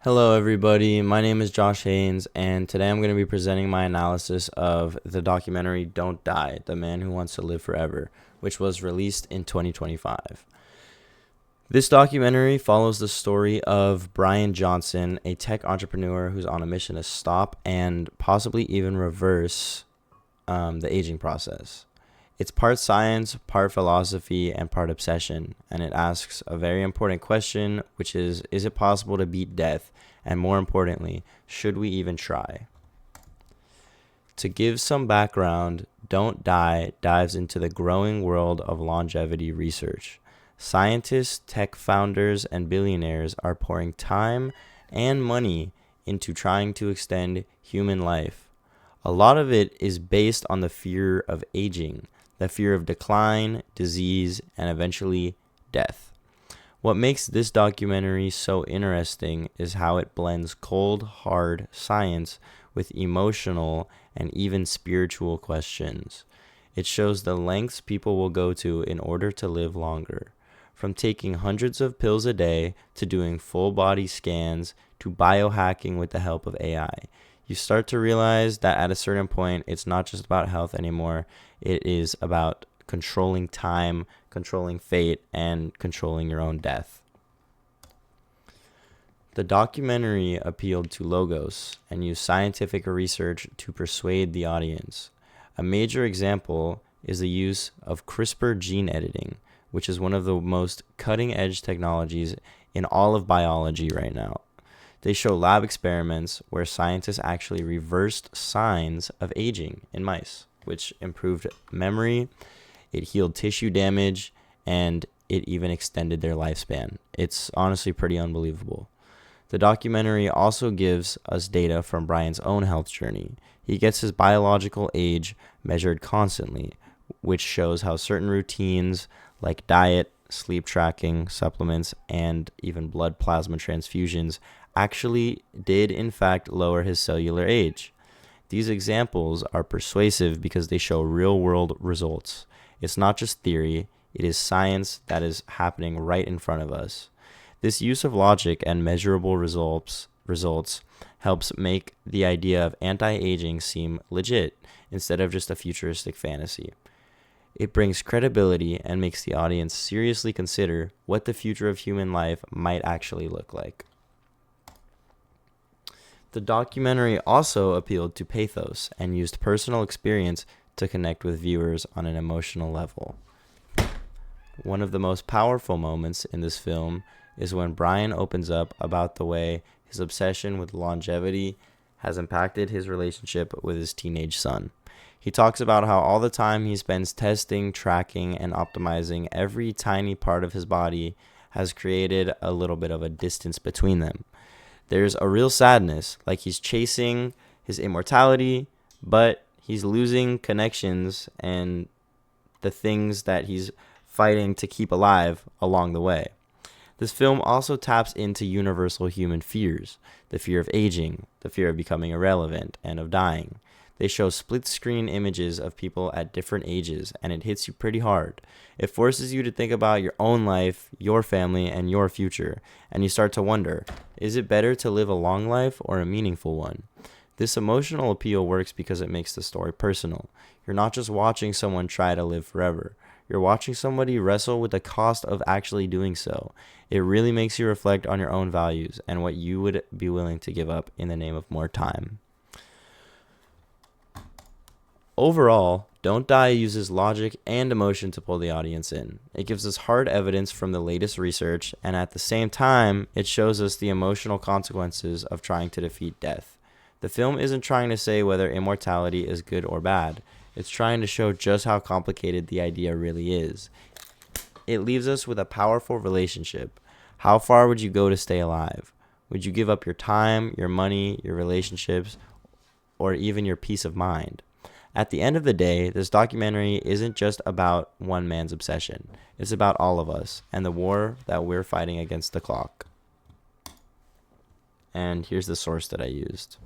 Hello, everybody. My name is Josh Haynes, and today I'm going to be presenting my analysis of the documentary Don't Die, The Man Who Wants to Live Forever, which was released in 2025. This documentary follows the story of Brian Johnson, a tech entrepreneur who's on a mission to stop and possibly even reverse the aging process. It's part science, part philosophy, and part obsession, and it asks a very important question, which is it possible to beat death? And more importantly, should we even try? To give some background, Don't Die dives into the growing world of longevity research. Scientists, tech founders, and billionaires are pouring time and money into trying to extend human life. A lot of it is based on the fear of aging, the fear of decline, disease, and eventually death. What makes this documentary so interesting is how it blends cold, hard science with emotional and even spiritual questions. It shows the lengths people will go to in order to live longer. From taking hundreds of pills a day to doing full body scans to biohacking with the help of AI. You start to realize that at a certain point, it's not just about health anymore. It is about controlling time, controlling fate, and controlling your own death. The documentary appealed to logos and used scientific research to persuade the audience. A major example is the use of CRISPR gene editing, which is one of the most cutting-edge technologies in all of biology right now. They show lab experiments where scientists actually reversed signs of aging in mice, which improved memory, it healed tissue damage, and it even extended their lifespan. It's honestly pretty unbelievable. The documentary also gives us data from Brian's own health journey. He gets his biological age measured constantly, which shows how certain routines like diet, sleep tracking, supplements, and even blood plasma transfusions actually did in fact lower his cellular age. These examples are persuasive because they show real-world results. It's not just theory, it is science that is happening right in front of us. This use of logic and measurable results helps make the idea of anti-aging seem legit instead of just a futuristic fantasy. It brings credibility and makes the audience seriously consider what the future of human life might actually look like. The documentary also appealed to pathos and used personal experience to connect with viewers on an emotional level. One of the most powerful moments in this film is when Brian opens up about the way his obsession with longevity has impacted his relationship with his teenage son. He talks about how all the time he spends testing, tracking, and optimizing every tiny part of his body has created a little bit of a distance between them. There's a real sadness, like he's chasing his immortality, but he's losing connections and the things that he's fighting to keep alive along the way. This film also taps into universal human fears, the fear of aging, the fear of becoming irrelevant, and of dying. They show split-screen images of people at different ages, and it hits you pretty hard. It forces you to think about your own life, your family, and your future, and you start to wonder, is it better to live a long life or a meaningful one? This emotional appeal works because it makes the story personal. You're not just watching someone try to live forever. You're watching somebody wrestle with the cost of actually doing so. It really makes you reflect on your own values and what you would be willing to give up in the name of more time. Overall, Don't Die uses logic and emotion to pull the audience in. It gives us hard evidence from the latest research, and at the same time, it shows us the emotional consequences of trying to defeat death. The film isn't trying to say whether immortality is good or bad. It's trying to show just how complicated the idea really is. It leaves us with a powerful relationship. How far would you go to stay alive? Would you give up your time, your money, your relationships, or even your peace of mind? At the end of the day, this documentary isn't just about one man's obsession. It's about all of us and the war that we're fighting against the clock. And here's the source that I used.